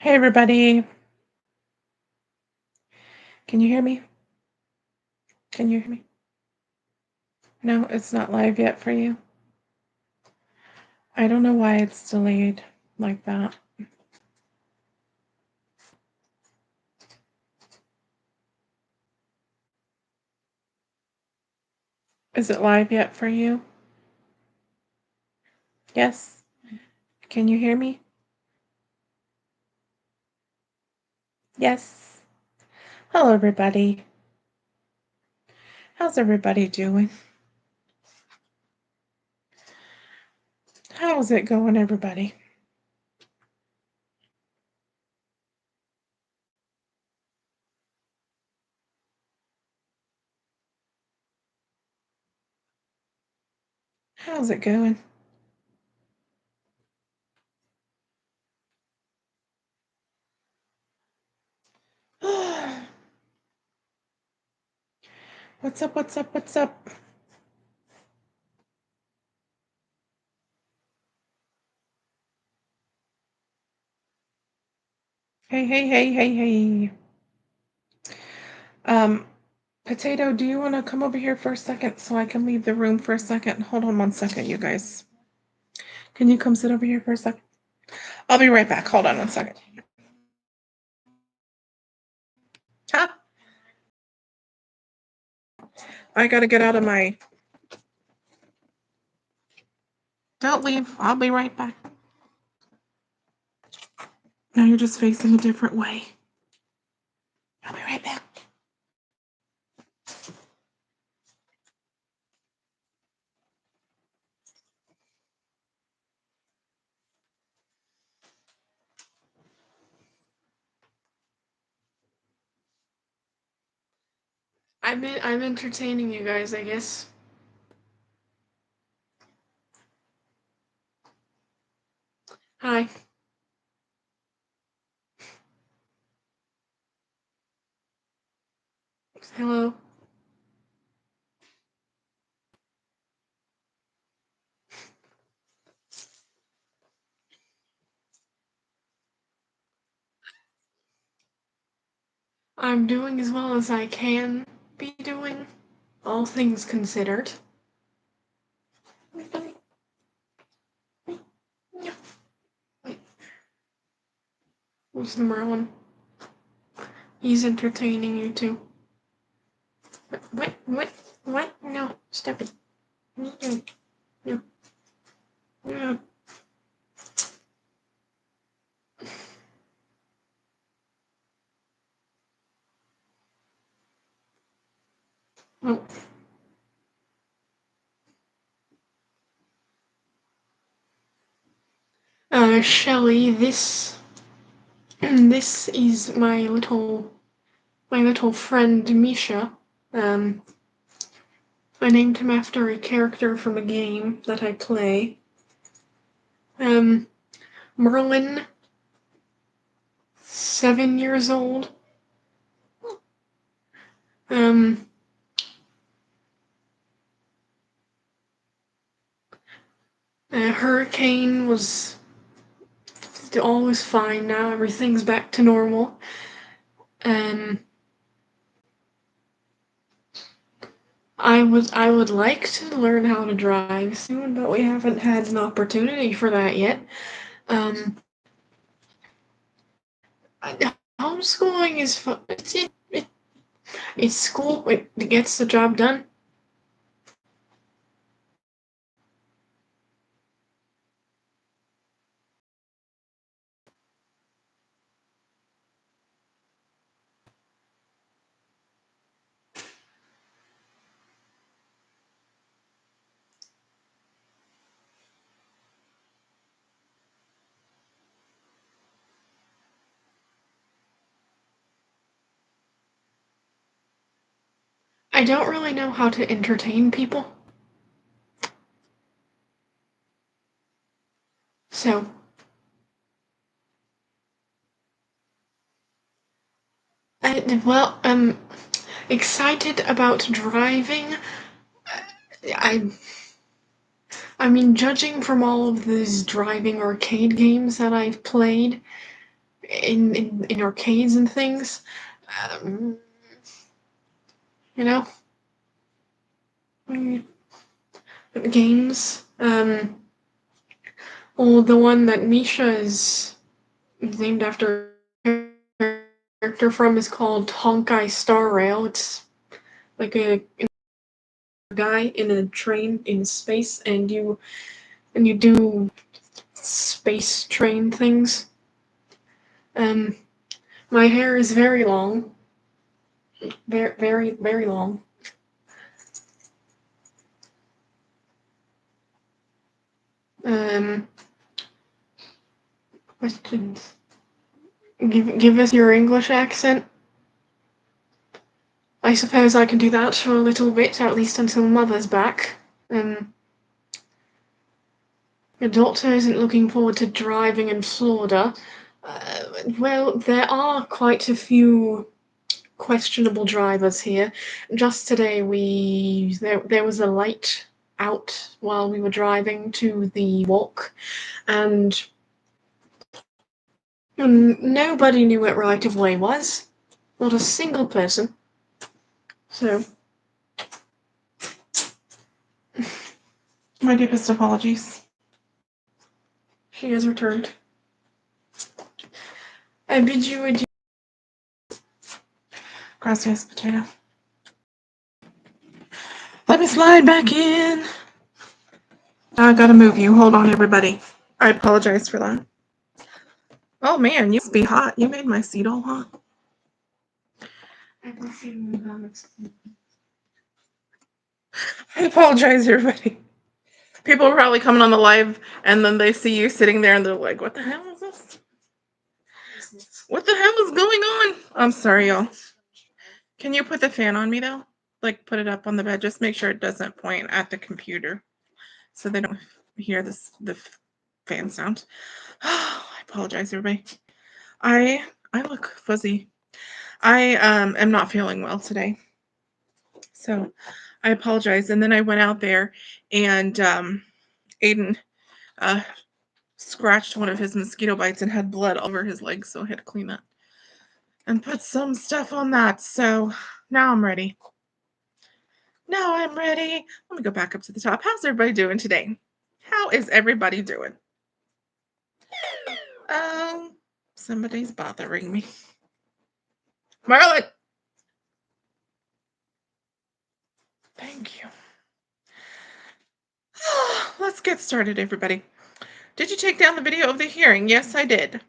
Hey everybody, can you hear me? Can you hear me? No, it's not live yet for you. I don't know why it's delayed like that. Is it live yet for you? Yes? Can you hear me? Yes. Hello everybody. How's everybody doing? How's it going, everybody? How's it going? What's up, what's up, what's up? Hey, hey, hey, hey, hey. Potato, do you want to come over here for a second so I can leave the room for a second? Hold on 1 second, you guys. Can you come sit over here for a second? I'll be right back. Hold on 1 second. Huh? I gotta get out of my... Don't leave. I'll be right back. Now you're just facing a different way. I'll be right back. I'm entertaining you guys, I guess. Hi. Hello. I'm doing as well as I can be doing, all things considered. Who's the Merlin? He's entertaining you too. What? No, stop it. No. No. Shelly, this is my little friend Misha. I named him after a character from a game that I play. Merlin, 7 years old. Hurricane was always fine now. Everything's back to normal. I would like to learn how to drive soon, but we haven't had an opportunity for that yet. Homeschooling is fun. It's school. It gets the job done. I don't really know how to entertain people. So, I'm excited about driving. I mean, judging from all of these driving arcade games that I've played, in arcades and things. You know, games. Well, the one that Misha is named after a character from is called Honkai Star Rail. It's like a guy in a train in space, and you do space train things. Um, my hair is very long, very very very long. Um, Questions. Give us your English accent. I suppose I can do that for a little bit, at least until Mother's back. Your doctor isn't looking forward to driving in Florida. Well, there are quite a few questionable drivers here. Just today, there was a light out while we were driving to the walk, and nobody knew what right of way was. Not a single person. So, My deepest apologies. she has returned. I bid you adieu. Gracias, potato. Let me slide back in. I gotta move you. Hold on, everybody. I apologize for that. Oh man, you must be hot. You made my seat all hot. I apologize, everybody. People are probably coming on the live and then they see you sitting there and they're like, what the hell is this? What the hell is going on? I'm sorry, y'all. Can you put the fan on me though? Like put it up on the bed. Just make sure it doesn't point at the computer so they don't hear the fan sound. I apologize, everybody. I look fuzzy. I am not feeling well today. So I apologize. And then I went out there and Aiden scratched one of his mosquito bites and had blood all over his legs, so I had to clean that and put some stuff on that. So now I'm ready. Now I'm ready. Let me go back up to the top. How's everybody doing today? How is everybody doing? Somebody's bothering me. Marlon! Thank you. Let's get started, everybody. Did you take down the video of the hearing? Yes, I did.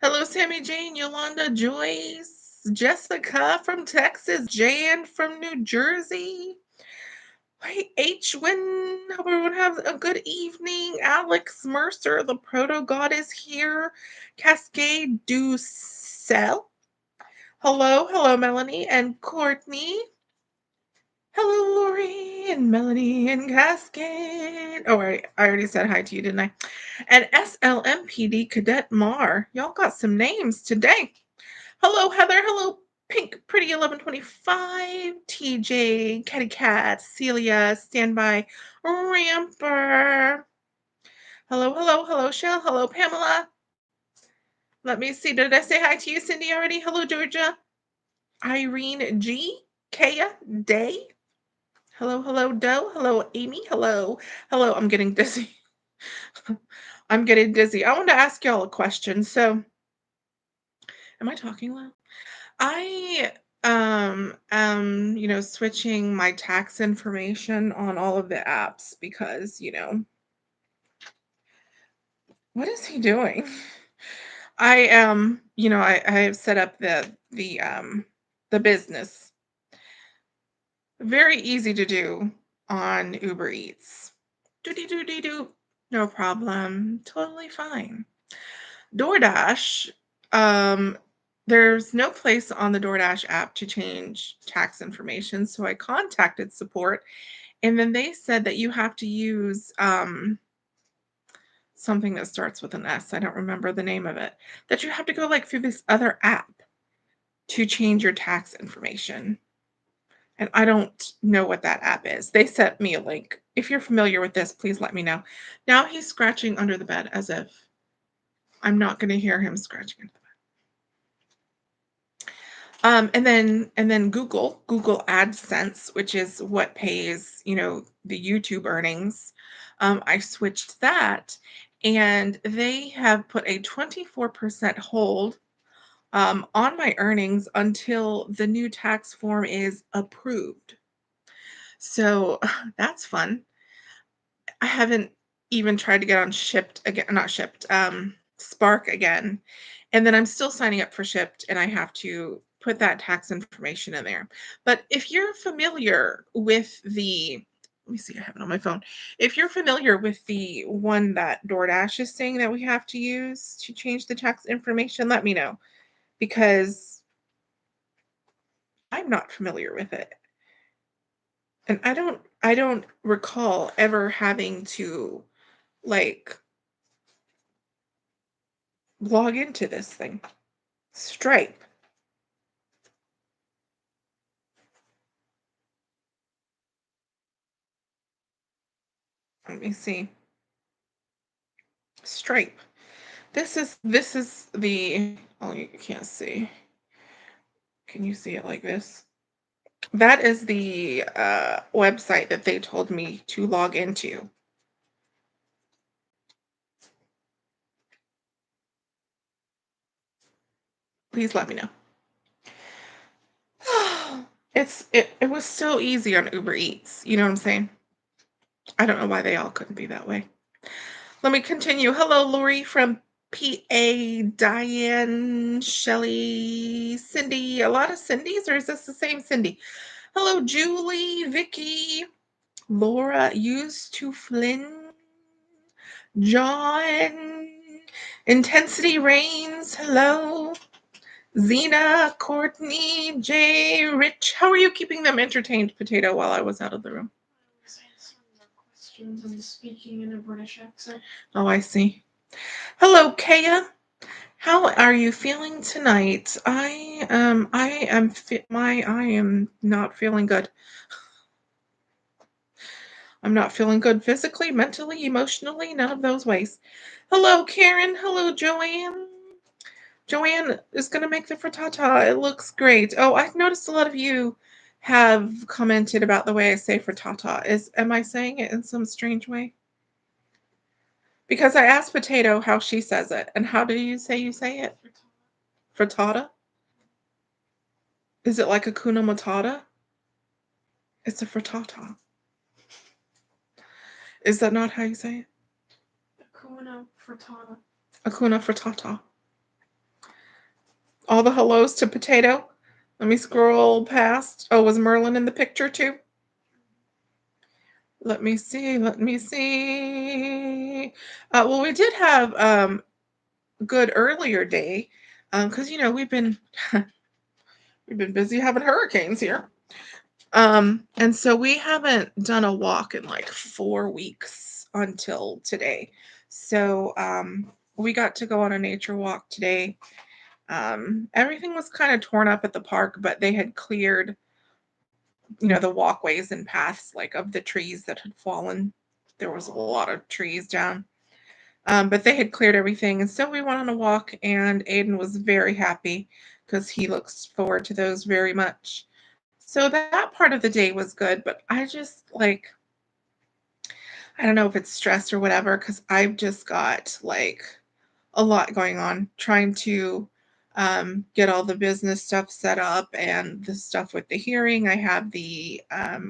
Hello, Sammy Jane, Yolanda, Joyce, Jessica from Texas, Jan from New Jersey. Hey, H-Win, hope everyone has a good evening. Alex Mercer, the proto god is here. Cascade Ducel. Hello, Melanie and Courtney. Hello, Lori and Melanie and Cascade. Oh, I already said hi to you, didn't I? And SLMPD Cadet Mar. Y'all got some names today. Hello, Heather. Hello, Pink Pretty 1125. TJ, Catty Cat, Celia, Standby, Ramper. Hello, Shell. Hello, Pamela. Let me see. Did I say hi to you, Cindy, already? Hello, Georgia. Irene G. Kaya Day. Hello, Doe. Hello, Amy. Hello. I'm getting dizzy. I want to ask y'all a question. So, am I talking loud? I am, switching my tax information on all of the apps because, what is he doing? I am, I have set up the business. Very easy to do on Uber Eats. Do. No problem. Totally fine. DoorDash, there's no place on the DoorDash app to change tax information. So I contacted support and then they said that you have to use something that starts with an S. I don't remember the name of it. That you have to go like through this other app to change your tax information. And I don't know what that app is. They sent me a link. If you're familiar with this, please let me know. Now he's scratching under the bed as if I'm not going to hear him scratching under the bed. And then Google AdSense, which is what pays, the YouTube earnings. I switched that, and they have put a 24% hold on my earnings until the new tax form is approved. So that's fun. I haven't even tried to get on Shipped again, not Shipped, Spark again. And then I'm still signing up for Shipped, and I have to put that tax information in there. But if you're familiar with let me see, I have it on my phone. If you're familiar with the one that DoorDash is saying that we have to use to change the tax information, let me know, because I'm not familiar with it. And I don't recall ever having to, like, log into this thing. Stripe. Let me see. Stripe. This is the, oh, you can't see. Can you see it like this? That is the website that they told me to log into. Please let me know. It was so easy on Uber Eats. You know what I'm saying? I don't know why they all couldn't be that way. Let me continue. Hello, Lori from PA, Diane, Shelley, Cindy. A lot of Cindy's, or is this the same Cindy? Hello, Julie, Vicky, Laura, used to Flynn, John, Intensity Reigns. Hello, Zena, Courtney, Jay, Rich. How are you keeping them entertained, Potato, while I was out of the room? I was answering their questions and speaking in a British accent. Oh, I see. Hello, Kaya. How are you feeling tonight? I am not feeling good. I'm not feeling good physically, mentally, emotionally, none of those ways. Hello, Karen. Hello, Joanne. Joanne is gonna make the frittata. It looks great. Oh, I've noticed a lot of you have commented about the way I say frittata. Am I saying it in some strange way? Because I asked Potato how she says it, and how do you say it? Frittata? Is it like Hakuna Matata? It's a frittata. Is that not how you say it? Hakuna Frittata. Hakuna frittata. All the hellos to Potato. Let me scroll past. Oh, was Merlin in the picture too? Let me see. Let me see. Well, we did have good earlier day, because we've been we've been busy having hurricanes here. And so we haven't done a walk in like 4 weeks until today. So we got to go on a nature walk today. Everything was kind of torn up at the park, but they had cleared, the walkways and paths, like, of the trees that had fallen. There was a lot of trees down. But they had cleared everything. And so we went on a walk, and Aiden was very happy because he looks forward to those very much. So that part of the day was good, but I just, like, I don't know if it's stress or whatever, because I've just got, like, a lot going on trying to get all the business stuff set up and the stuff with the hearing. I have the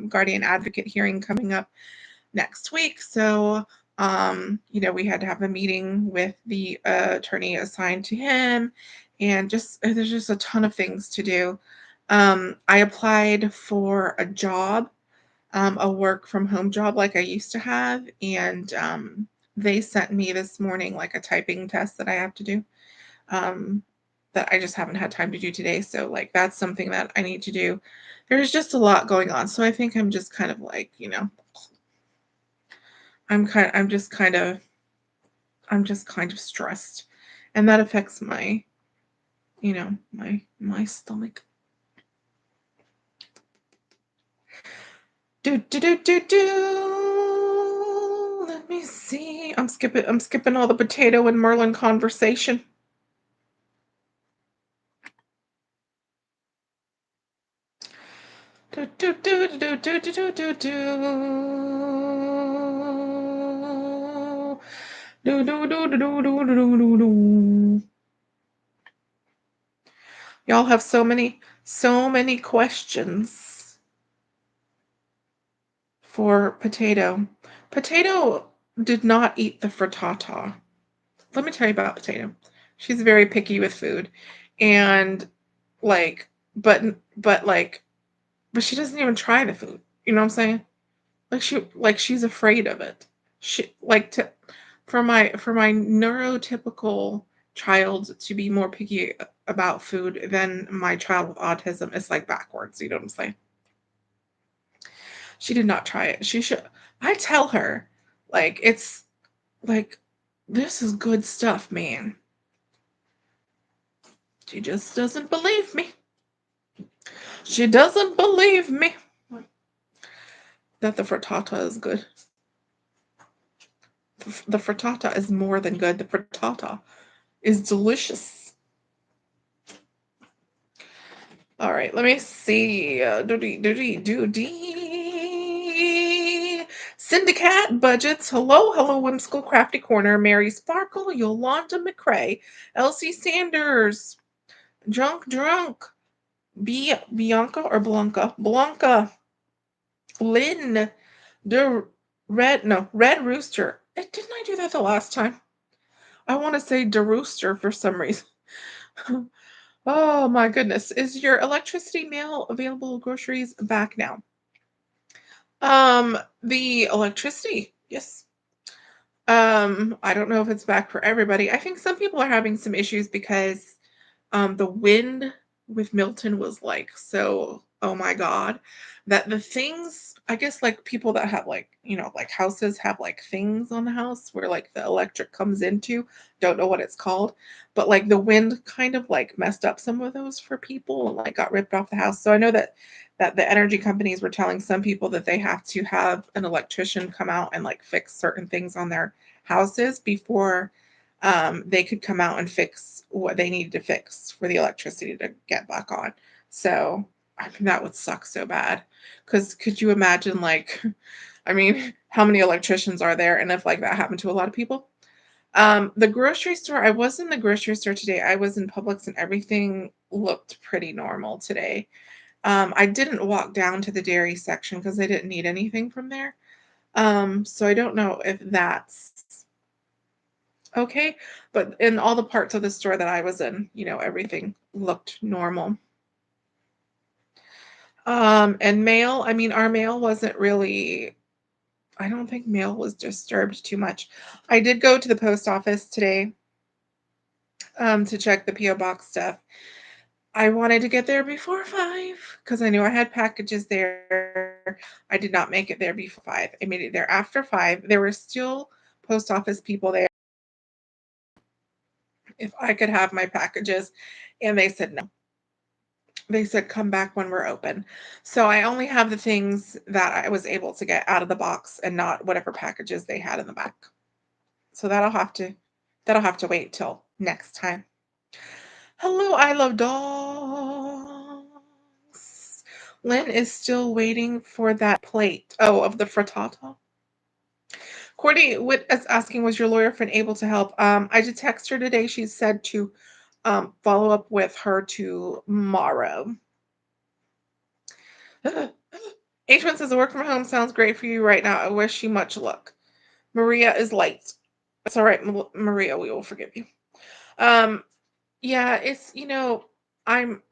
guardian advocate hearing coming up next week. So, we had to have a meeting with the attorney assigned to him, and just there's just a ton of things to do. I applied for a job, a work from home job like I used to have, and they sent me this morning like a typing test that I have to do, um, that I just haven't had time to do today. So, like, that's something that I need to do. There's just a lot going on. So I think I'm just kind of like, I'm just kind of stressed. And that affects my, my stomach. Do. Let me see. I'm skipping all the Potato and Merlin conversation. Y'all have so many questions for Potato. Potato did not eat the frittata. Let me tell you about Potato. She's very picky with food, and like, but she doesn't even try the food. You know what I'm saying? She's afraid of it. She like to for my neurotypical child to be more picky about food than my child with autism is like backwards. You know what I'm saying? She did not try it. She should. I tell her, it's like this is good stuff, man. She just doesn't believe me. She doesn't believe me that the frittata is good. The frittata is more than good. The frittata is delicious. All right, let me see. Syndicat budgets. Hello, Whimsical Crafty Corner. Mary Sparkle, Yolanda McCrae, Elsie Sanders, Drunk, Bianca or Blanca, Lynn, Red Rooster. Didn't I do that the last time? I want to say De Rooster for some reason. Oh my goodness. Is your electricity mail available groceries back now? The electricity, yes. I don't know if it's back for everybody. I think some people are having some issues because the wind with Milton was like so, oh my God, that the things, I guess like people that have like, like houses have like things on the house where like the electric comes into, don't know what it's called, but like the wind kind of like messed up some of those for people and like got ripped off the house. So I know that the energy companies were telling some people that they have to have an electrician come out and like fix certain things on their houses before they could come out and fix what they needed to fix for the electricity to get back on. So I mean, that would suck so bad. Because could you imagine, like, I mean, how many electricians are there? And if like that happened to a lot of people? The grocery store, I was in the grocery store today. I was in Publix and everything looked pretty normal today. I didn't walk down to the dairy section because I didn't need anything from there. So I don't know if that's okay, but in all the parts of the store that I was in, everything looked normal. And mail, I mean, our mail wasn't really, I don't think mail was disturbed too much. I did go to the post office today to check the P.O. box stuff. I wanted to get there before 5 because I knew I had packages there. I did not make it there before 5. I made it there after 5. There were still post office people there if I could have my packages, and they said no. They said come back when we're open. So I only have the things that I was able to get out of the box and not whatever packages they had in the back. So that'll have to wait till next time. Hello, I love dogs. Lynn is still waiting for that plate. Oh, of the frittata. Courtney Witt is asking, was your lawyer friend able to help? I did text her today. She said to follow up with her tomorrow. H1 says the work from home sounds great for you right now. I wish you much luck. Maria is late. It's all right, Maria. We will forgive you. Yeah, it's I'm.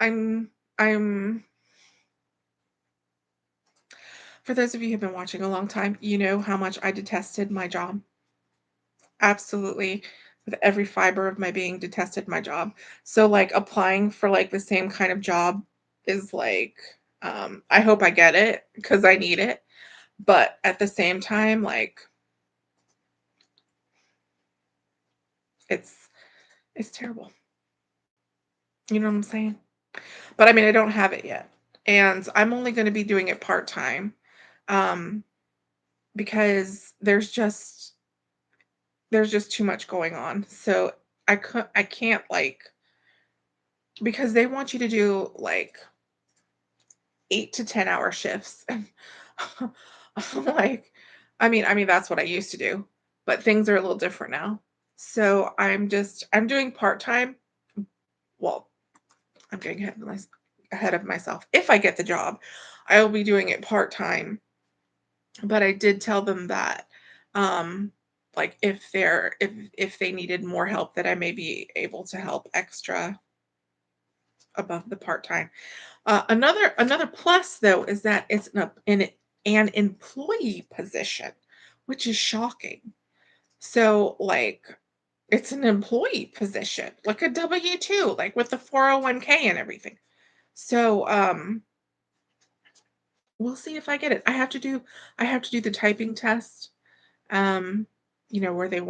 For those of you who've been watching a long time, you know how much I detested my job. Absolutely, with every fiber of my being, detested my job. So like applying for like the same kind of job is like, I hope I get it because I need it. But at the same time, like it's it's terrible. You know what I'm saying? But I mean, I don't have it yet. And I'm only going to be doing it part-time. Um, because there's just too much going on. So I can't like because they want you to do like 8 to 10-hour shifts. And I'm like, I mean, that's what I used to do, but things are a little different now. So I'm doing part-time. Well, I'm getting ahead of myself. If I get the job, I will be doing it part-time. But I did tell them that, um, like if they needed more help, that I may be able to help extra above the part-time. Another plus though is that it's an employee position, which is shocking. So like it's an employee position, like a W-2, like with the 401k and everything. So we'll see if I get it. I have to do the typing test. Um, where they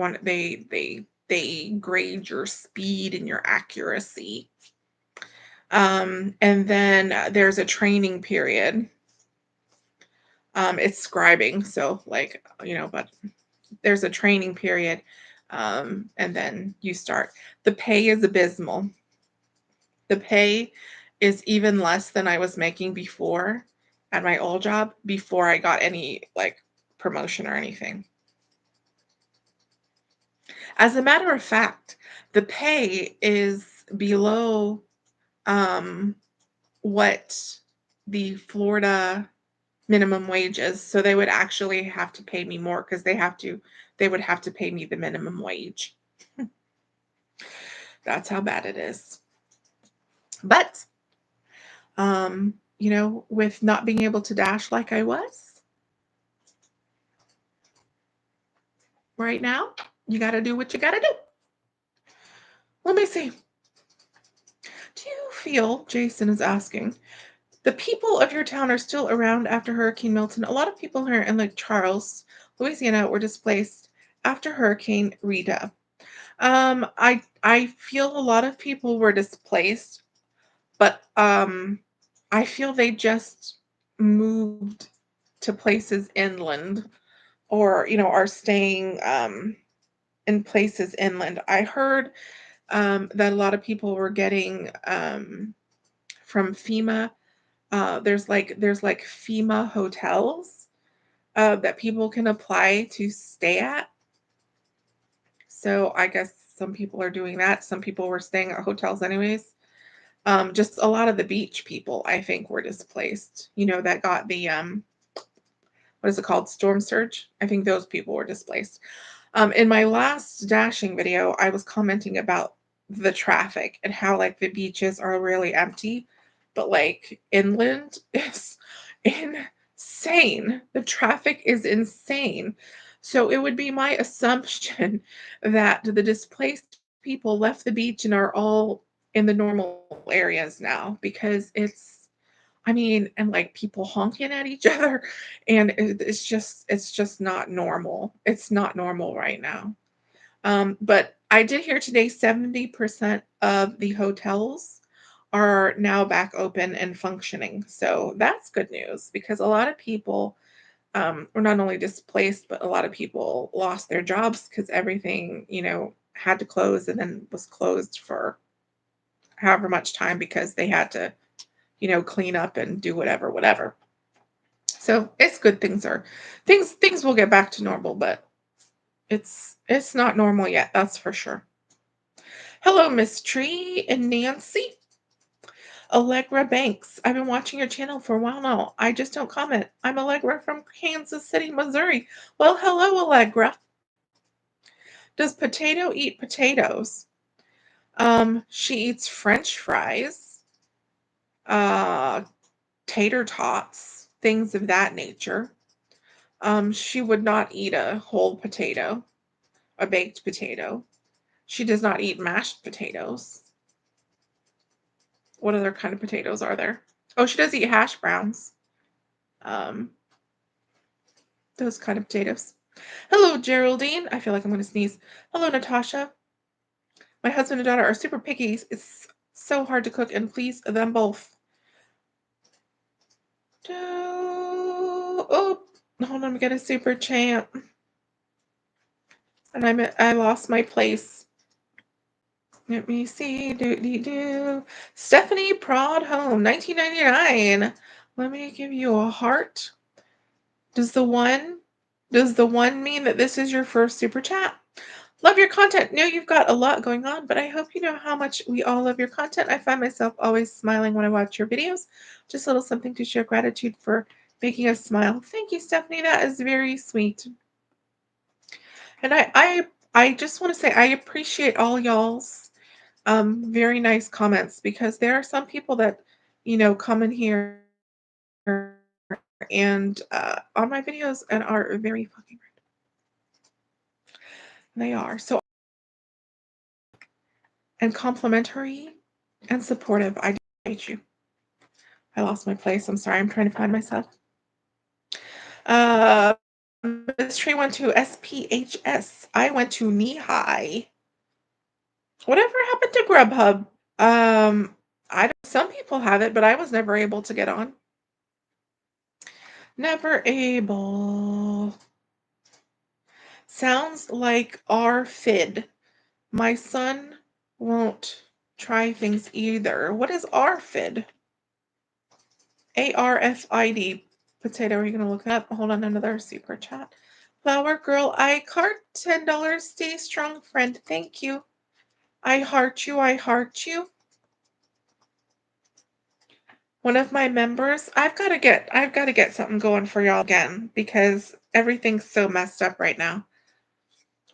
grade your speed and your accuracy. And then there's a training period. It's scribing, so like, but there's a training period. And then you start. The pay is abysmal. The pay is even less than I was making before at my old job before I got any like promotion or anything. As a matter of fact, the pay is below um, what the Florida minimum wage is. So they would actually have to pay me more because they would have to pay me the minimum wage. That's how bad it is. But with not being able to dash like I was right now, you got to do what you got to do. Let me see. Do you feel, Jason is asking, the people of your town are still around after Hurricane Milton? A lot of people here in Lake Charles, Louisiana, were displaced after Hurricane Rita. I feel a lot of people were displaced, but I feel they just moved to places inland, or are staying in places inland. I heard that a lot of people were getting from FEMA. There's like FEMA hotels that people can apply to stay at. So I guess some people are doing that. Some people were staying at hotels anyways. Just a lot of the beach people, I think, were displaced. That got the what is it called? Storm surge. I think those people were displaced. In my last dashing video, I was commenting about the traffic and how like the beaches are really empty, but like inland is insane. The traffic is insane. So it would be my assumption that the displaced people left the beach and are all in the normal areas now, because and like people honking at each other, and it's just not normal. It's not normal right now. But I did hear today 70% of the hotels are now back open and functioning. So that's good news, because a lot of people were not only displaced, but a lot of people lost their jobs because everything, had to close and then was closed for however much time because they had to, clean up and do whatever. So it's good things will get back to normal, but it's not normal yet, that's for sure. Hello, Miss Tree and Nancy. Allegra Banks. I've been watching your channel for a while now. I just don't comment. I'm Allegra from Kansas City, Missouri. Well, hello, Allegra. Does Potato eat potatoes? She eats French fries, uh, tater tots, things of that nature. She would not eat a whole potato, a baked potato. She does not eat mashed potatoes. What other kind of potatoes are there? Oh, she does eat hash browns. Um, those kind of potatoes. Hello, Geraldine. I feel like I'm going to sneeze. Hello, Natasha. My husband and daughter are super picky. It's so hard to cook, and please them both. Oh, hold on, I'm getting a super chant. And I lost my place. Let me see. Do. Stephanie Prodholm, 1999. Let me give you a heart. Does the one mean that this is your first super chat? Love your content. Know you've got a lot going on, but I hope you know how much we all love your content. I find myself always smiling when I watch your videos. Just a little something to show gratitude for making us smile. Thank you, Stephanie. That is very sweet. And I just want to say I appreciate all y'all's very nice comments, because there are some people that, come in here and on my videos and are very fucking rude. They are. So, and complimentary and supportive. I appreciate you. I lost my place. I'm sorry. I'm trying to find myself. Mystery went to SPHS. I went to knee high. Whatever happened to Grubhub? I don't. Some people have it, but I was never able to get on. Never able. Sounds like RFID. My son won't try things either. What is RFID? ARFID. Potato, are you going to look it up? Hold on, another super chat. Flower Girl iCart, $10. Stay strong, friend. Thank you. I heart you. I heart you. One of my members, I've got to get something going for y'all again, because everything's so messed up right now.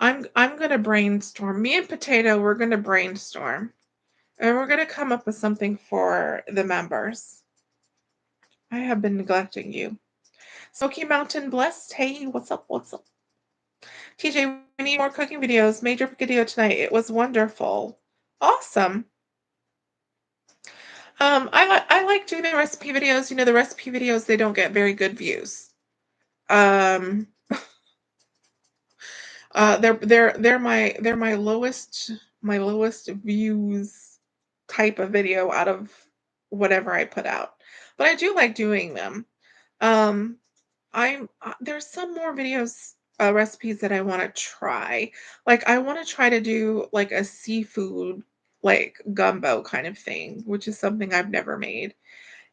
I'm going to brainstorm. Me and Potato, we're going to brainstorm. And we're going to come up with something for the members. I have been neglecting you. Smoky Mountain Blessed. Hey, what's up? What's up? TJ, we need more cooking videos. Major video tonight. It was wonderful. Awesome. I like doing the recipe videos. The recipe videos, they don't get very good views. They're my lowest views type of video out of whatever I put out. But I do like doing them. There's some more videos, recipes that I want to try. Like, I want to try to do like a seafood, like gumbo kind of thing, which is something I've never made.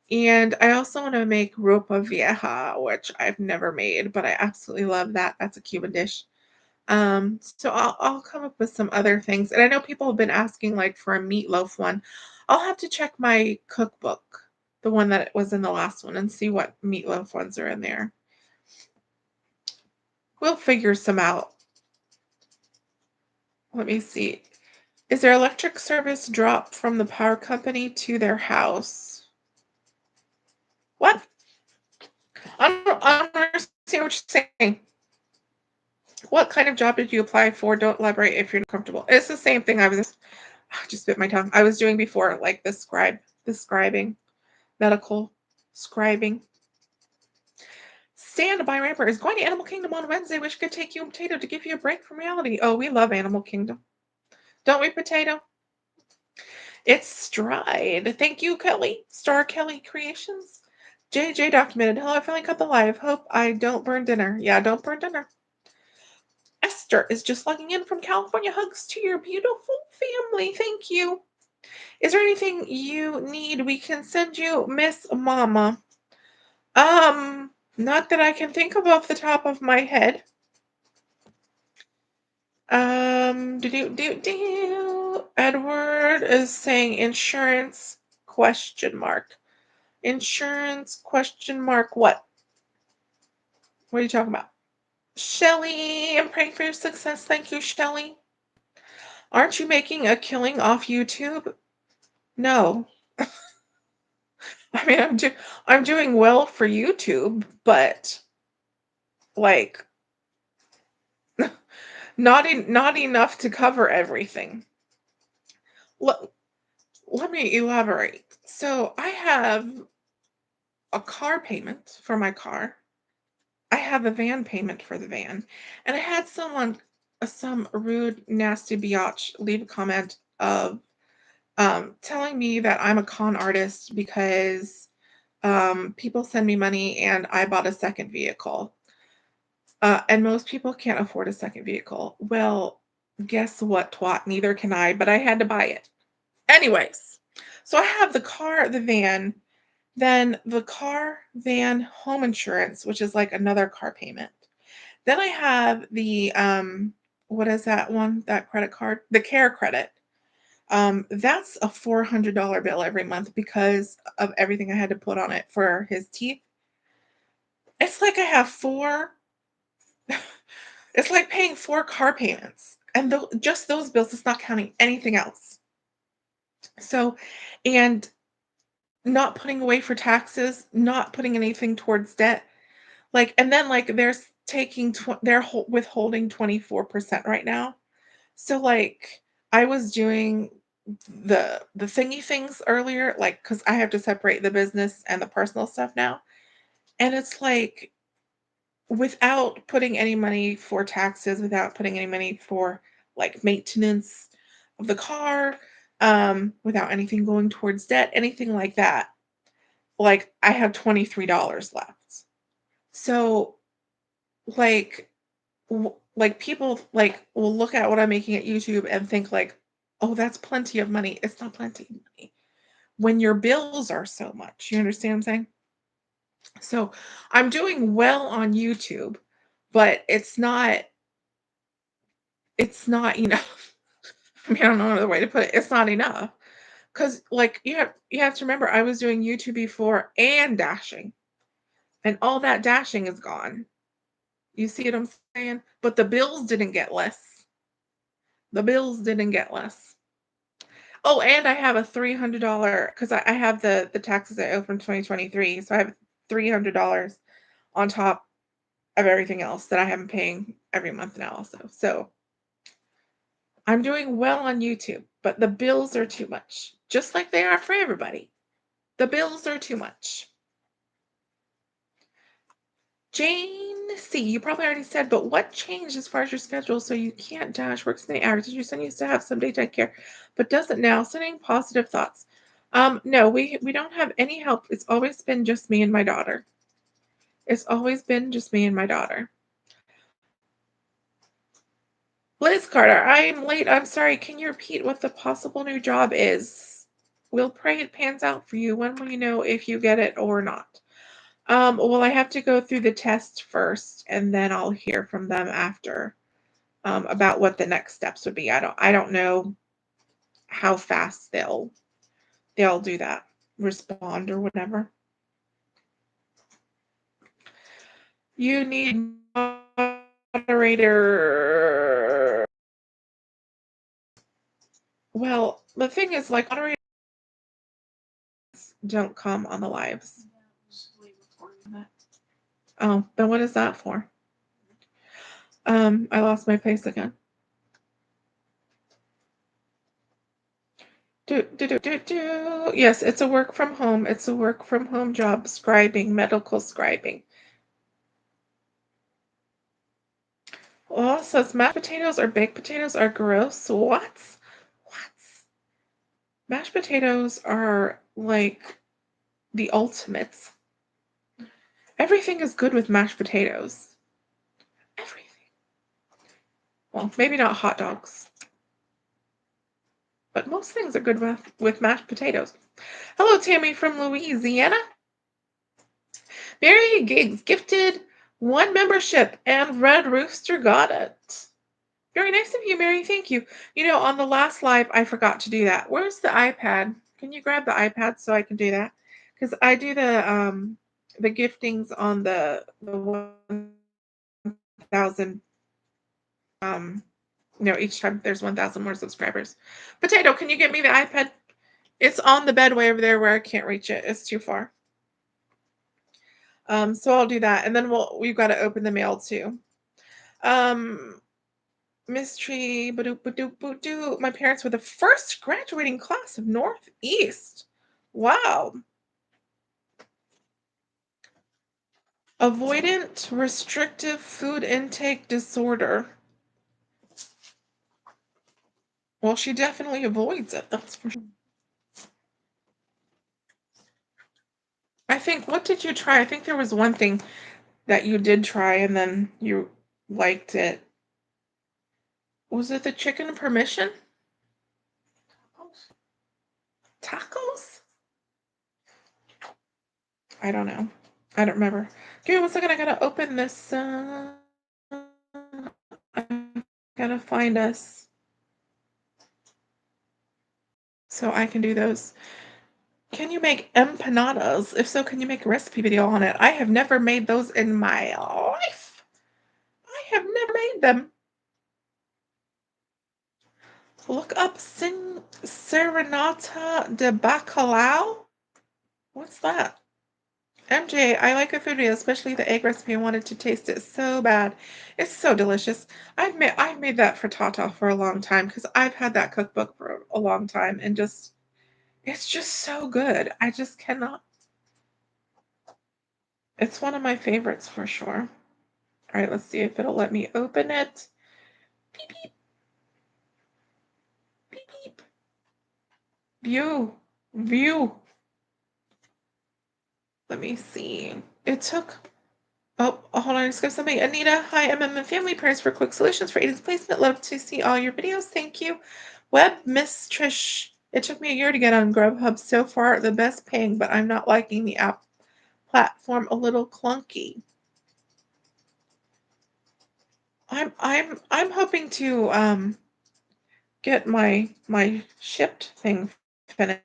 And I also want to make ropa vieja, which I've never made, but I absolutely love that. That's a Cuban dish. So I'll come up with some other things. And I know people have been asking like for a meatloaf one. I'll have to check my cookbook, the one that was in the last one, and see what meatloaf ones are in there. We'll figure some out. Let me see. Is their electric service drop from the power company to their house? What? I don't understand what you're saying. What kind of job did you apply for? Don't elaborate if you're not comfortable. It's the same thing I just bit my tongue. I was doing before, like the scribing, medical scribing. Standby Ramper is going to Animal Kingdom on Wednesday. Wish could take you and Potato to give you a break from reality. Oh, we love Animal Kingdom. Don't we, Potato? It's Stride. Thank you, Kelly. Star Kelly Creations. JJ documented. Hello, I finally got the live. Hope I don't burn dinner. Yeah, don't burn dinner. Esther is just logging in from California. Hugs to your beautiful family. Thank you. Is there anything you need? We can send you, Miss Mama. Not that I can think of off the top of my head. Edward is saying insurance ? Insurance ? What? What are you talking about? Shelly, I'm praying for your success. Thank you, Shelly. Aren't you making a killing off YouTube? No. I mean, I'm doing well for YouTube, but like not enough to cover everything. Let me elaborate. So I have a car payment for my car. I have a van payment for the van. And I had some rude, nasty biatch leave a comment of telling me that I'm a con artist because people send me money and I bought a second vehicle. And most people can't afford a second vehicle. Well, guess what, twat? Neither can I, but I had to buy it. Anyways, so I have the car, the van, Then the car, van, home insurance, which is like another car payment. Then I have the what is that one? That credit card? The care credit. That's a $400 bill every month because of everything I had to put on it for his teeth. It's like I have four, it's like paying four car payments. And just those bills, it's not counting anything else. So, and not putting away for taxes, not putting anything towards debt. Like, and then like they're withholding 24% right now. So like I was doing the thingy things earlier, like because I have to separate the business and the personal stuff now. And it's like without putting any money for taxes, without putting any money for like maintenance of the car, without anything going towards debt, anything like that, like I have $23 left. So like like people like will look at what I'm making at YouTube and think like, oh, that's plenty of money. It's not plenty of money when your bills are so much. You understand what I'm saying? So I'm doing well on YouTube, but it's not enough. I mean, I don't know another way to put it. It's not enough. Because like you have to remember I was doing YouTube before and dashing. And all that dashing is gone. You see what I'm saying? But the bills didn't get less. The bills didn't get less. Oh, and I have a $300 because I have the taxes I owe from 2023, so I have $300 on top of everything else that I have been paying every month now also. So I'm doing well on YouTube, but the bills are too much, just like they are for everybody. The bills are too much. Jane C, you probably already said, but what changed as far as your schedule so you can't dash work so many hours? Did your son used to have some daytime care, but doesn't now? Sending positive thoughts. No, we don't have any help. It's always been just me and my daughter. It's always been just me and my daughter. Liz Carter, I'm late. I'm sorry. Can you repeat what the possible new job is? We'll pray it pans out for you. When will you know if you get it or not? Well, I have to go through the test first, and then I'll hear from them after about what the next steps would be. I don't know how fast they'll do that, respond or whatever. You need moderator. Well, the thing is, like, moderators don't come on the lives. Oh, then what is that for? I lost my place again. Yes, it's a work from home. It's a work from home job, scribing, medical scribing. Well, says mashed potatoes or baked potatoes are gross. What? What? Mashed potatoes are like the ultimates. Everything is good with mashed potatoes. Everything. Well, maybe not hot dogs, but most things are good with mashed potatoes. Hello, Tammy from Louisiana. Mary Giggs gifted one membership, and Red Rooster got it. Very nice of you, Mary. Thank you. On the last live, I forgot to do that. Where's the iPad? Can you grab the iPad so I can do that? Because I do the giftings on the 1,000. Each time there's 1,000 more subscribers. Potato, can you get me the iPad? It's on the bed way over there where I can't reach it. It's too far. So I'll do that, and then we've got to open the mail too. Mystery, my parents were the first graduating class of Northeast. Wow. Avoidant restrictive food intake disorder. Well, she definitely avoids it, that's for sure. I think, what did you try? I think there was one thing that you did try and then you liked it. Was it the chicken permission? Tacos? I don't know. I don't remember. Give me 1 second. I gotta open this. I gotta find us so I can do those. Can you make empanadas? If so, can you make a recipe video on it? I have never made those in my life. I have never made them. Look up Serenata de Bacalao. What's that? MJ, I like a food video, especially the egg recipe. I wanted to taste it so bad. It's so delicious. I've made that for Tata for a long time because I've had that cookbook for a long time and it's just so good. I just cannot. It's one of my favorites for sure. All right, let's see if it'll let me open it. Beep beep beep beep. View. Let me see. It took. Oh, hold on, I skipped something. Anita, hi, MM and family prayers for quick solutions for Aiden's placement. Love to see all your videos. Thank you. Web Miss Trish. It took me a year to get on Grubhub. So far, the best paying, but I'm not liking the app platform. A little clunky. I'm hoping to get my shipped thing finished.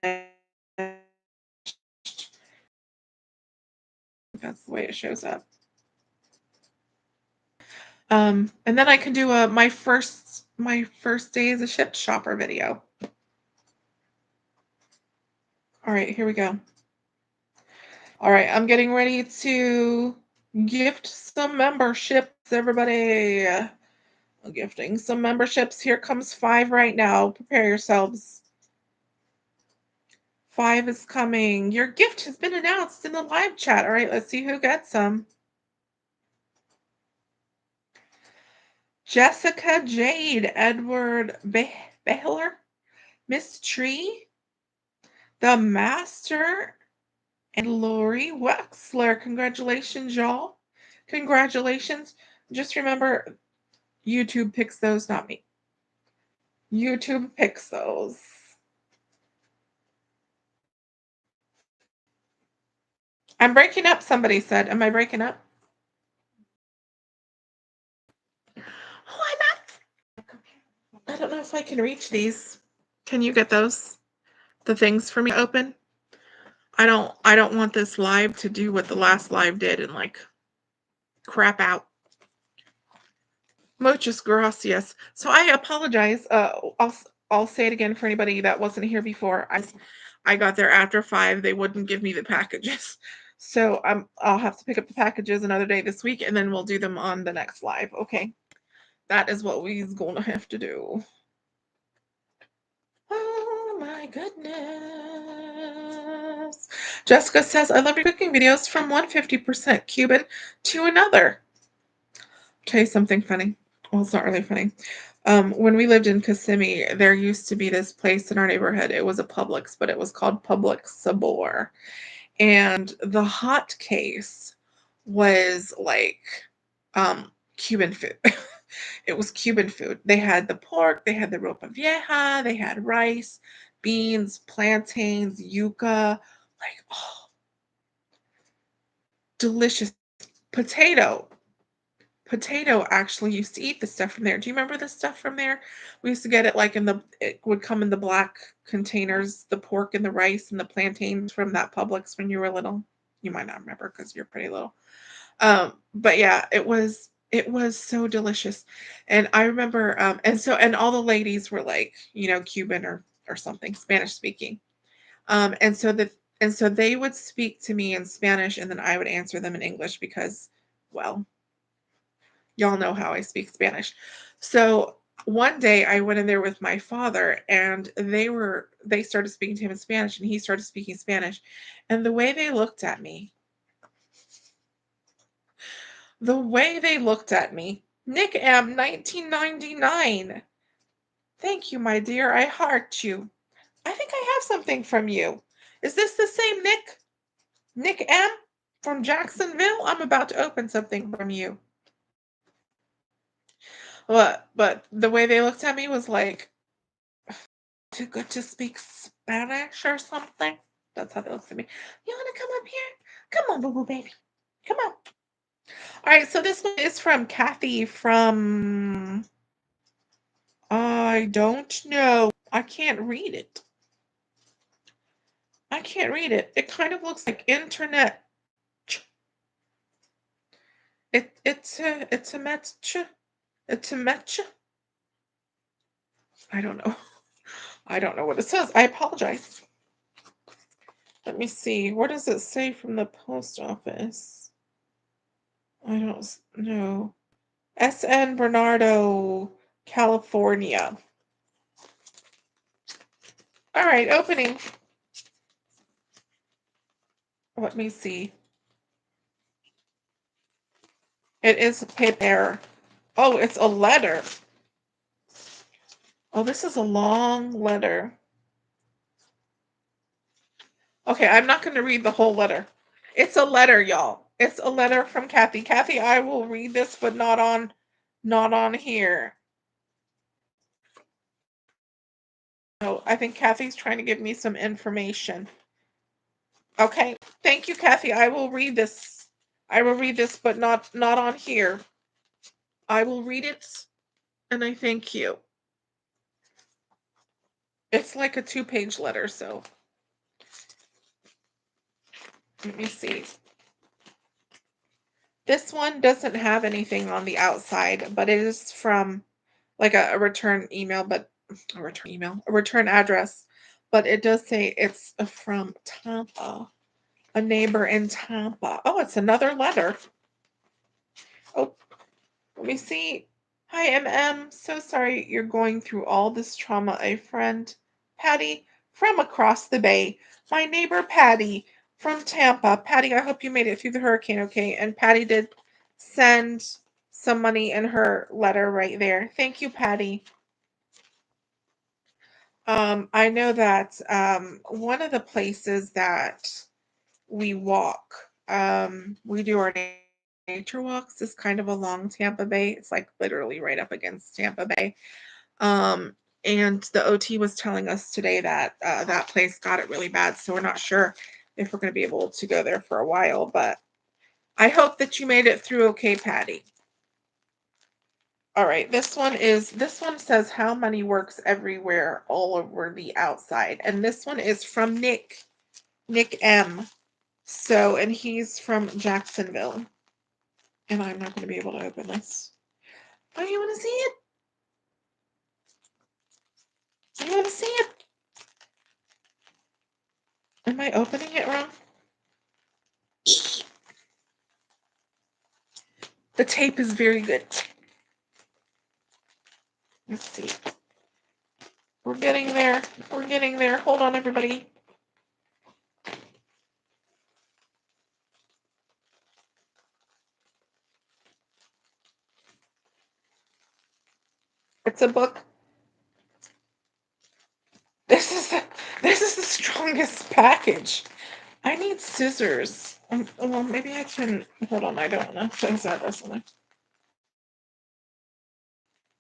That's the way it shows up. And then I can do my first day as a shipped shopper video. All right, here we go. All right, I'm getting ready to gift some memberships, everybody. I'm gifting some memberships. Here comes 5 right now. Prepare yourselves. 5 is coming. Your gift has been announced in the live chat. All right, let's see who gets some. Jessica Jade, Edward Behler, Miss Tree, The Master, and Lori Wexler. Congratulations, y'all. Congratulations. Just remember, YouTube picks those, not me. YouTube picks those. I'm breaking up, somebody said. Am I breaking up? Oh, I'm not. I don't know if I can reach these. Can you get those? The things for me to open? I don't want this live to do what the last live did and like crap out. Muchas gracias. So I apologize. I'll say it again for anybody that wasn't here before. I got there after 5. They wouldn't give me the packages. So I'll have to pick up the packages another day this week, and then we'll do them on the next live. Okay. That is what we's gonna have to do. Oh my goodness. Jessica says, I love your cooking videos from 150% Cuban to another. I'll tell you something funny. Well, it's not really funny. When we lived in Kissimmee, there used to be this place in our neighborhood. It was a Publix, but it was called Publix Sabor. And the hot case was like Cuban food. It was Cuban food. They had the pork, they had the ropa vieja, they had rice, beans, plantains, yuca, like, oh, delicious. Potato. Potato actually used to eat the stuff from there. Do you remember the stuff from there? We used to get it like it would come in the black containers, the pork and the rice and the plantains from that Publix when you were little. You might not remember because you're pretty little. But yeah, it was so delicious. And I remember and all the ladies were like, Cuban or something, Spanish speaking. And so they would speak to me in Spanish and then I would answer them in English because, well, y'all know how I speak Spanish. So one day I went in there with my father and they started speaking to him in Spanish and he started speaking Spanish. And the way they looked at me, Nick M 1999. Thank you, my dear. I heart you. I think I have something from you. Is this the same Nick? Nick M from Jacksonville? I'm about to open something from you. But the way they looked at me was like, too good to speak Spanish or something. That's how they looked at me. You want to come up here? Come on, boo-boo baby. Come on. All right, so this one is from Kathy from... I don't know. I can't read it. I can't read it. It kind of looks like internet. It's a match. It's a match. I don't know. I don't know what it says. I apologize. Let me see. What does it say from the post office? I don't know. San Bernardo, California. All right, opening. Let me see. It is paper. Oh, it's a letter. Oh, this is a long letter. Okay, I'm not going to read the whole letter. It's a letter, y'all. It's a letter from Kathy. Kathy, I will read this, but not on here. Oh, I think Kathy's trying to give me some information. Okay, thank you, Kathy. I will read this. I will read this, but not on here. I will read it, and I thank you. It's like a 2-page letter, so let me see. This one doesn't have anything on the outside, but it is from like a return email, but a return address, but it does say it's from Tampa, a neighbor in Tampa. Oh, it's another letter. Oh, let me see. Hi, MM. So sorry you're going through all this trauma. A friend, Patty, from across the bay. My neighbor, Patty, from Tampa. Patty, I hope you made it through the hurricane okay. And Patty did send some money in her letter right there. Thank you, Patty. I know that one of the places that we walk, we do our nature walks is kind of along Tampa Bay. It's like literally right up against Tampa Bay. Um, and the OT was telling us today that that place got it really bad. So we're not sure if we're going to be able to go there for a while, but I hope that you made it through okay, Patty. All right, this one says how money works everywhere, all over the outside. And this one is from Nick M. So, and he's from Jacksonville. And I'm not going to be able to open this. Oh, you want to see it? You want to see it? Am I opening it wrong? The tape is very good. Let's see. We're getting there. We're getting there. Hold on, everybody. It's a book. This is the strongest package. I need scissors. Well, maybe I can. Hold on, I don't want to close that something.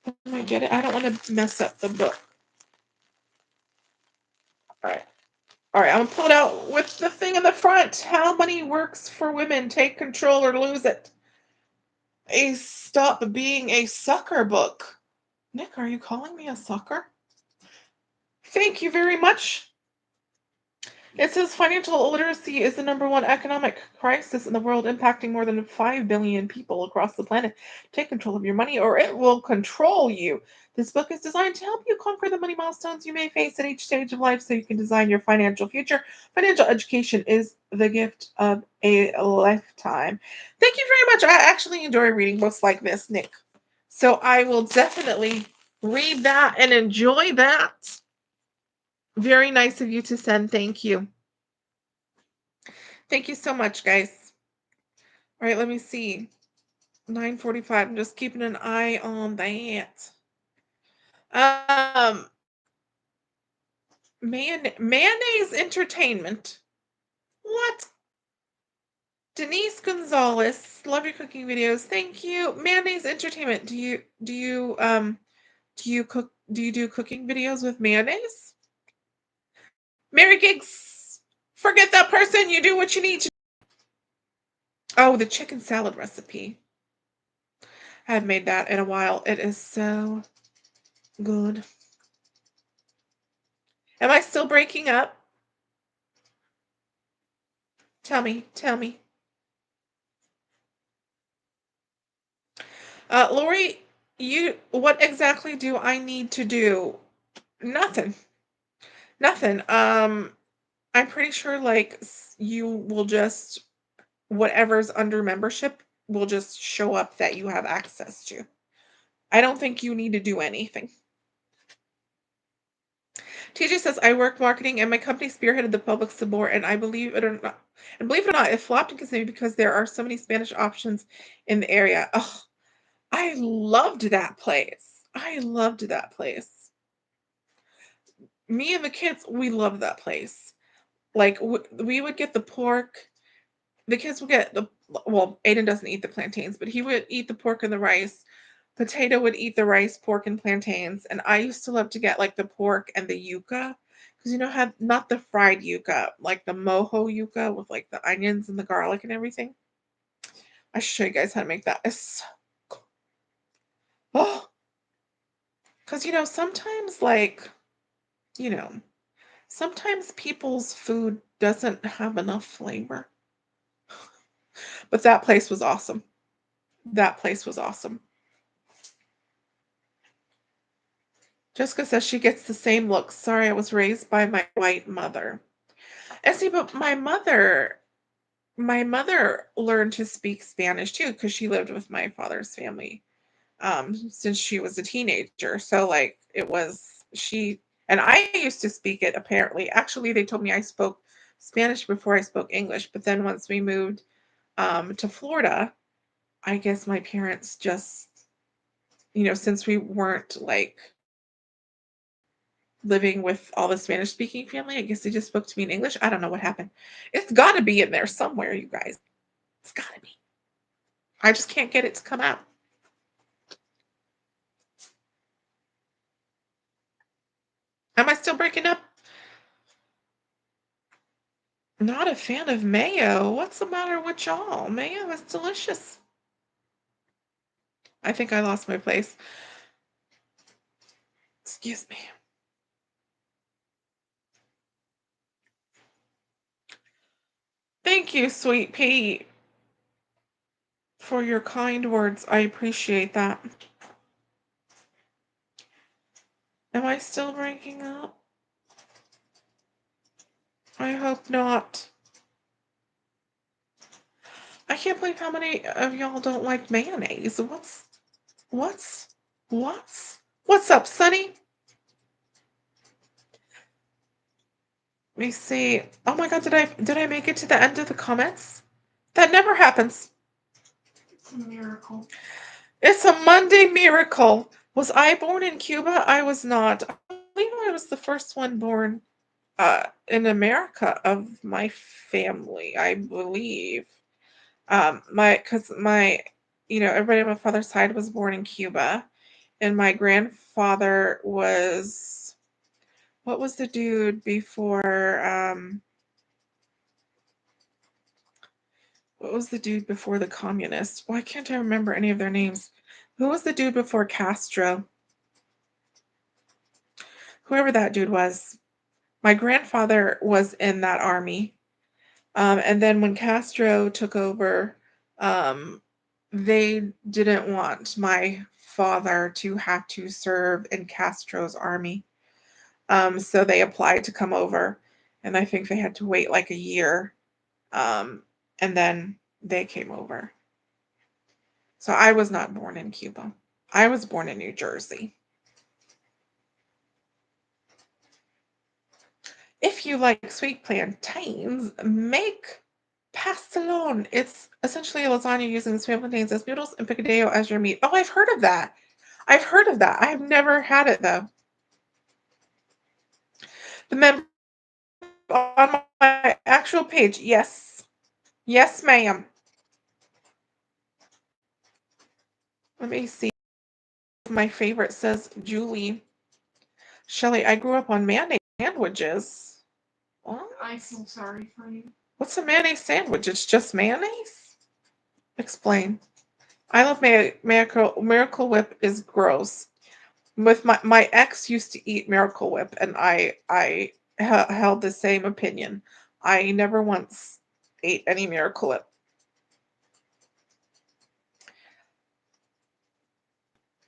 Can I get it? I don't want to mess up the book. All right. All right, I'm going to pull it out with the thing in the front. How money works for women. Take control or lose it. Stop being a sucker book. Nick, are you calling me a sucker? Thank you very much. It says financial illiteracy is the #1 economic crisis in the world, impacting more than 5 billion people across the planet. Take control of your money or it will control you. This book is designed to help you conquer the money milestones you may face at each stage of life so you can design your financial future. Financial education is the gift of a lifetime. Thank you very much. I actually enjoy reading books like this, Nick. So I will definitely read that and enjoy that. Very nice of you to send. Thank you. Thank you so much, guys. All right, let me see. 9:45. I'm just keeping an eye on that. Mayonnaise Entertainment. What? Denise Gonzalez. Love your cooking videos. Thank you. Mayonnaise Entertainment. Do you do you do cooking videos with mayonnaise? Mary Giggs. Forget that person. You do what you need to. Oh, the chicken salad recipe. I haven't made that in a while. It is so good. Am I still breaking up? Tell me, tell me. Lori, what exactly do I need to do? Nothing. Nothing. I'm pretty sure like you will just whatever's under membership will just show up that you have access to. I don't think you need to do anything. TJ says I work marketing and my company spearheaded the public support and believe it or not, it flopped and continued because there are so many Spanish options in the area. Oh, I loved that place. I loved that place. Me and the kids, we loved that place. Like we would get the pork. The kids would get Aiden doesn't eat the plantains, but he would eat the pork and the rice. Potato would eat the rice, pork, and plantains. And I used to love to get like the pork and the yuca. Because have not the fried yuca, like the mojo yuca with like the onions and the garlic and everything. I should show you guys how to make that. It's so good. Oh, because sometimes you know, sometimes people's food doesn't have enough flavor. But that place was awesome. That place was awesome. Jessica says she gets the same look. Sorry, I was raised by my white mother. And see, but my mother learned to speak Spanish too because she lived with my father's family since she was a teenager. So like it was she and I used to speak it apparently. Actually, they told me I spoke Spanish before I spoke English, but then once we moved to Florida, I guess my parents just since we weren't like living with all the Spanish speaking family. I guess they just spoke to me in English. I don't know what happened. It's got to be in there somewhere, you guys. It's got to be. I just can't get it to come out. Am I still breaking up? Not a fan of mayo. What's the matter with y'all? Mayo is delicious. I think I lost my place. Excuse me. Thank you, sweet pea, for your kind words. I appreciate that. Am I still breaking up? I hope not. I can't believe how many of y'all don't like mayonnaise. What's what's up, Sonny? Let me see. Oh my god, did I make it to the end of the comments? That never happens. It's a miracle. It's a Monday miracle. Was I born in Cuba? I was not. I believe I was the first one born in America of my family, I believe. My everybody on my father's side was born in Cuba, and my grandfather was what was the dude before what was the dude before the communists? Why can't I remember any of their names? Who was the dude before Castro? Whoever that dude was. My grandfather was in that army. And then when Castro took over, um, they didn't want my father to have to serve in Castro's army. So they applied to come over, and I think they had to wait like a year. Um, and then they came over. So I was not born in Cuba. I was born in New Jersey. If you like sweet plantains, make pastelón. It's essentially a lasagna using sweet plantains as noodles and picadillo as your meat. Oh, I've heard of that. I've heard of that. I've never had it though. The member on my actual page, yes. Yes, ma'am. Let me see. My favorite says Julie. Shelly, I grew up on mayonnaise sandwiches. What? I feel sorry for you. What's a mayonnaise sandwich? It's just mayonnaise? Explain. I love Miracle Whip is gross. With my ex used to eat Miracle Whip, and I held the same opinion. I never once ate any Miracle Whip.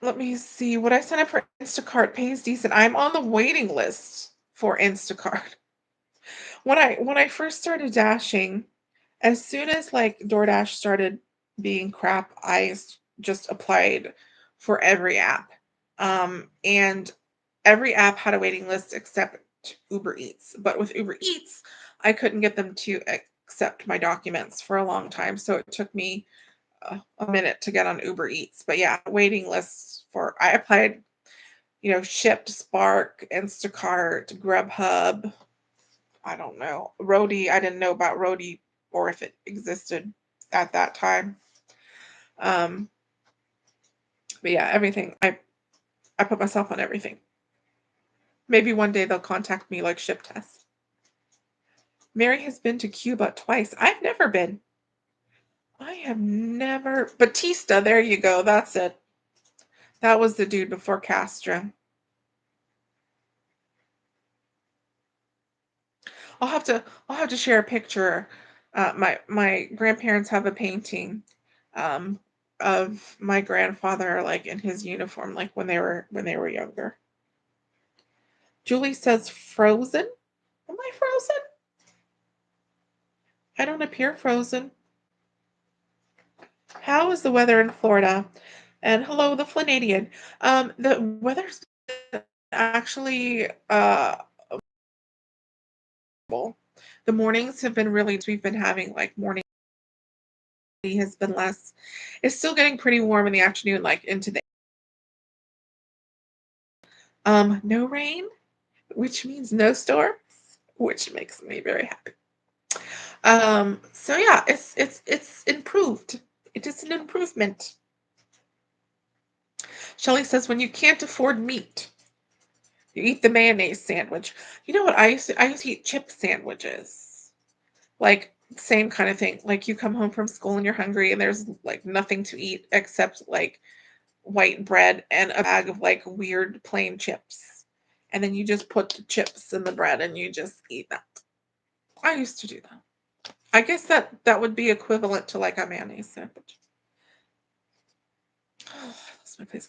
Let me see. What I signed up for Instacart pays decent. I'm on the waiting list for Instacart. When I first started dashing, as soon as like DoorDash started being crap, just applied for every app. And every app had a waiting list except Uber Eats. But with Uber Eats, I couldn't get them to accept my documents for a long time. So it took me a minute to get on Uber Eats. But yeah, waiting lists for, I applied, Shipped, Spark, Instacart, Grubhub. I don't know. Roadie, I didn't know about Roadie or if it existed at that time. Um, but yeah, everything. I put myself on everything. Maybe one day they'll contact me like Ship Test. Mary has been to Cuba twice. I've never been. I have never. Batista, there you go. That's it. That was the dude before Castro. I'll have to share a picture. My grandparents have a painting um, of my grandfather like in his uniform, like when they were younger. Julie says frozen. Am I frozen? I don't appear frozen. How is the weather in Florida? And hello, the Floridian. The weather's actually the mornings have been really. We've been having like morning has been less. It's still getting pretty warm in the afternoon, like into the no rain, which means no storms, which makes me very happy. So yeah, it's improved. It is an improvement. Shelley says when you can't afford meat, you eat the mayonnaise sandwich. You know what I used to eat chip sandwiches. Like same kind of thing. Like you come home from school and you're hungry and there's like nothing to eat except like white bread and a bag of like weird plain chips. And then you just put the chips in the bread and you just eat that. I used to do that. I guess that would be equivalent to like a mayonnaise sandwich. Oh, that's my place.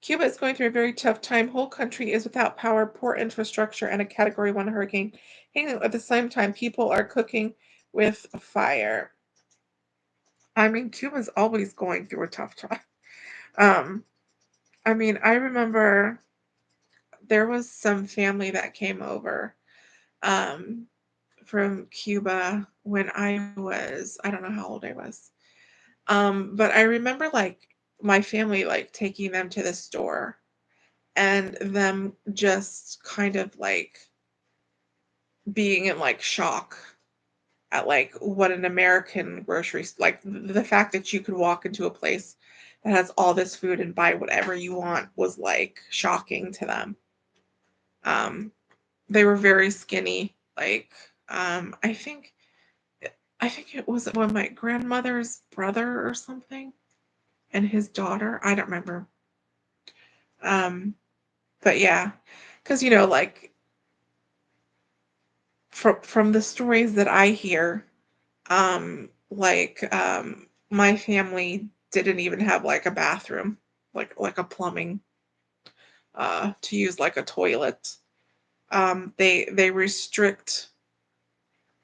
Cuba is going through a very tough time. Whole country is without power, poor infrastructure, and a Category 1 hurricane. At the same time, people are cooking with fire. I mean, Cuba's always going through a tough time. Um, I mean, I remember there was some family that came over um, from Cuba when I don't know how old I was. But I remember like my family like taking them to the store and them just kind of like being in like shock at like what an American like the fact that you could walk into a place that has all this food and buy whatever you want was like shocking to them. Um, they were very skinny. Like I think it was one of my grandmother's brother or something and his daughter. I don't remember. Um, but yeah, because like from the stories that I hear, my family didn't even have like a bathroom, like a plumbing, to use like a toilet. They restrict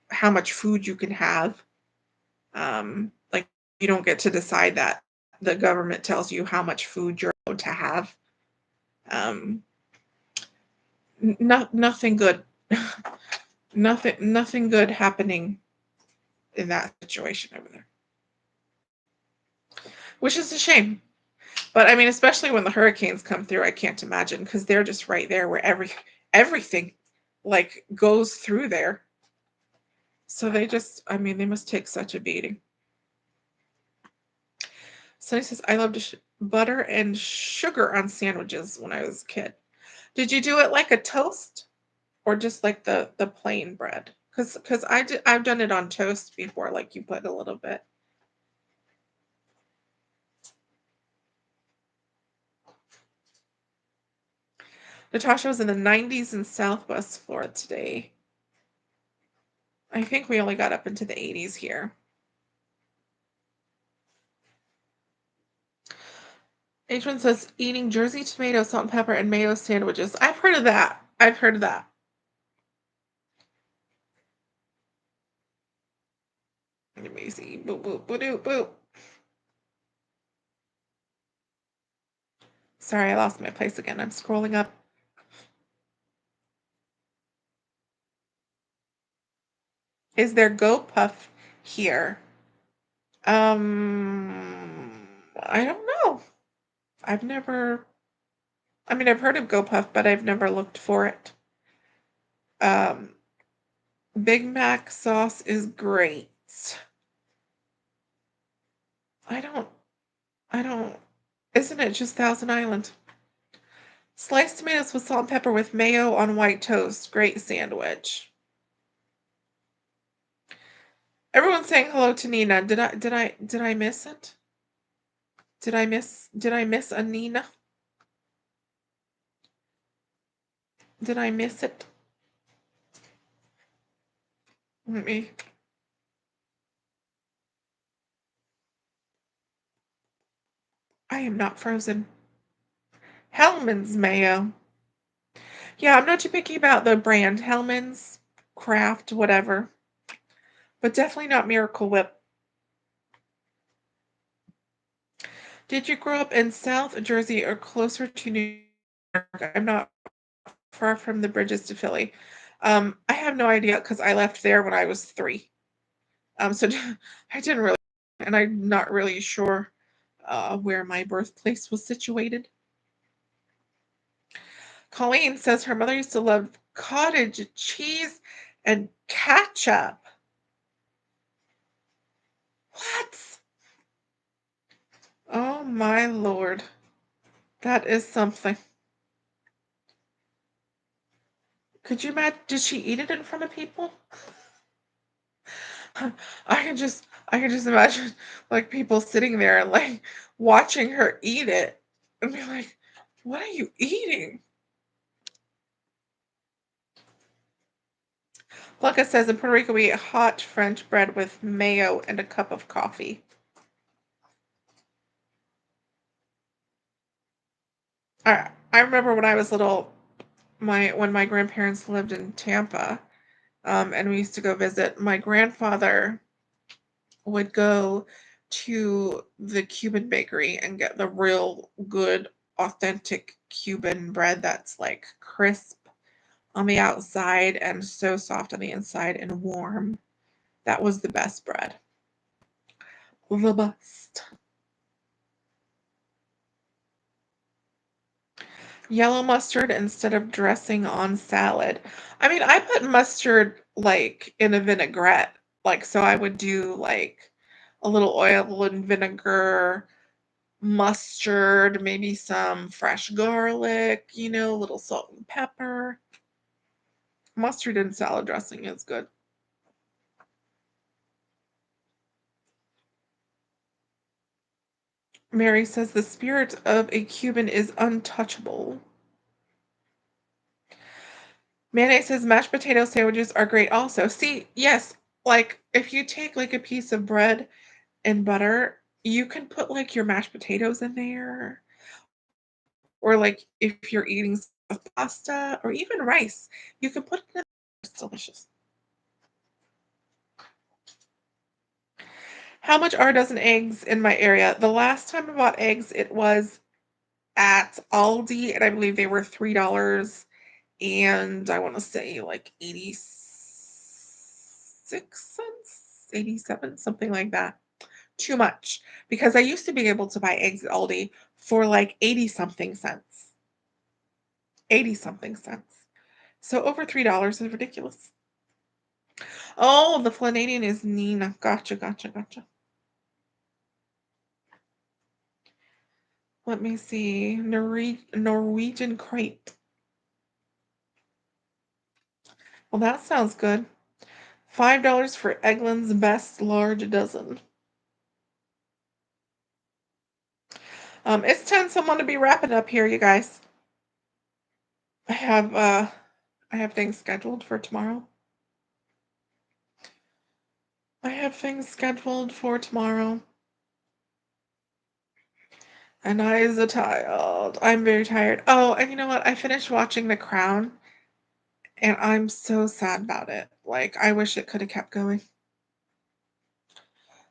how much food you can have. Like you don't get to decide that. The government tells you how much food you're allowed to have. Um, nothing good, nothing good happening in that situation over there, which is a shame. But I mean, especially when the hurricanes come through, I can't imagine because they're just right there where everything like goes through there. So I mean, they must take such a beating. Sonny says, I loved butter and sugar on sandwiches when I was a kid. Did you do it like a toast or just like the plain bread? Because I've done it on toast before, like you put a little bit. Natasha was in the 90s in Southwest Florida today. I think we only got up into the 80s here. H1 says eating Jersey tomato, salt and pepper, and mayo sandwiches. I've heard of that. I've heard of that. Let me see. Boop, boop, boop, boop, boop. Sorry, I lost my place again. I'm scrolling up. Is there GoPuff here? I don't know. I've never, I mean, I've heard of GoPuff, but I've never looked for it. Big Mac sauce is great. I don't, isn't it just Thousand Island? Sliced tomatoes with salt and pepper with mayo on white toast. Great sandwich. Everyone's saying hello to Nina. Did I miss it? Did I miss a Nina? Did I miss it? Let me. I am not frozen. Hellman's mayo. Yeah, I'm not too picky about the brand. Hellman's, Kraft, whatever. But definitely not Miracle Whip. Did you grow up in South Jersey or closer to New York? I'm not far from the bridges to Philly. I have no idea because I left there when I was 3. So I didn't really, and I'm not really sure where my birthplace was situated. Colleen says her mother used to love cottage cheese and ketchup. What? Oh my Lord. That is something. Could you imagine? Did she eat it in front of people? I can just imagine like people sitting there and like watching her eat it and be like, "What are you eating?" Blanca says in Puerto Rico we eat hot French bread with mayo and a cup of coffee. I remember when I was little, when my grandparents lived in Tampa, and we used to go visit. My grandfather would go to the Cuban bakery and get the real good, authentic Cuban bread that's like crisp on the outside and so soft on the inside and warm. That was the best bread. The best. Yellow mustard instead of dressing on salad. I mean, I put mustard like in a vinaigrette. Like, so I would do like a little oil and vinegar, mustard, maybe some fresh garlic, a little salt and pepper. Mustard and salad dressing is good. Mary says the spirit of a Cuban is untouchable. Mayonnaise says mashed potato sandwiches are great also. See, yes, like if you take like a piece of bread and butter, you can put like your mashed potatoes in there. Or like if you're eating pasta or even rice, you can put it in there. It's delicious. How much are a dozen eggs in my area? The last time I bought eggs, it was at Aldi, and I believe they were $3 and I want to say like 86 cents, 87, something like that. Too much because I used to be able to buy eggs at Aldi for like 80 something cents. 80 something cents. So over $3 is ridiculous. Oh, the Flanagan is Nina. Gotcha, gotcha, gotcha. Let me see. Norwegian crepe. Well, that sounds good. $5 for Eggland's Best Large Dozen. It's 10, so I'm going to be wrapping up here, you guys. I have things scheduled for tomorrow. I have things scheduled for tomorrow. And I is a tired. I'm very tired. Oh, and you know what? I finished watching The Crown and I'm so sad about it. Like I wish it could have kept going.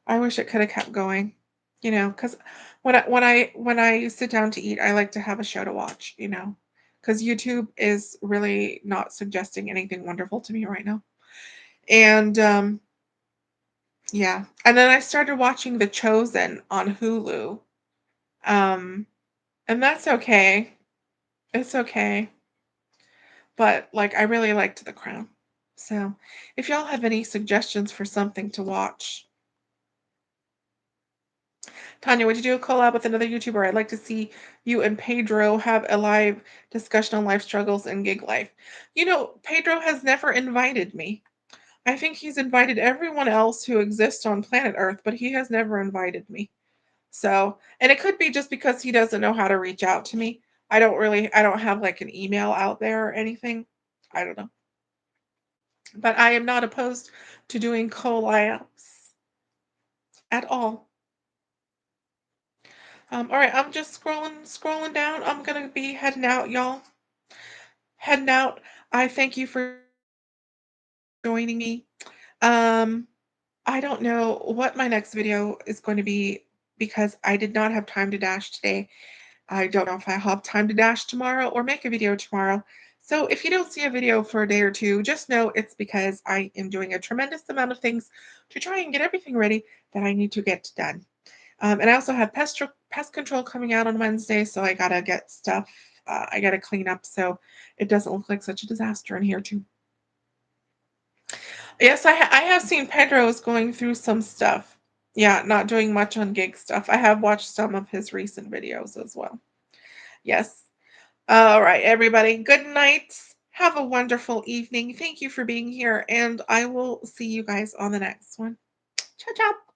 I wish it could have kept going. Because when I sit down to eat, I like to have a show to watch, because YouTube is really not suggesting anything wonderful to me right now. And yeah. And then I started watching The Chosen on Hulu. Um, and that's okay. It's okay. But like I really liked The Crown. So if y'all have any suggestions for something to watch, Tanya, would you do a collab with another YouTuber? I'd like to see you and Pedro have a live discussion on life struggles and gig life. Pedro has never invited me. I think he's invited everyone else who exists on planet Earth, but he has never invited me. So, and it could be just because he doesn't know how to reach out to me. I don't have like an email out there or anything. I don't know. But I am not opposed to doing collabs at all. All right, I'm just scrolling down. I'm gonna be heading out, y'all. Heading out. I thank you for joining me. Um, I don't know what my next video is going to be because I did not have time to dash today. I don't know if I have time to dash tomorrow or make a video tomorrow. So if you don't see a video for a day or two, just know it's because I am doing a tremendous amount of things to try and get everything ready that I need to get done. And I also have pest control coming out on Wednesday, so I gotta get stuff. I gotta clean up so it doesn't look like such a disaster in here too. Yes, I have seen Pedro's going through some stuff. Yeah, not doing much on gig stuff. I have watched some of his recent videos as well. Yes. All right, everybody. Good night. Have a wonderful evening. Thank you for being here, and I will see you guys on the next one. Ciao, ciao.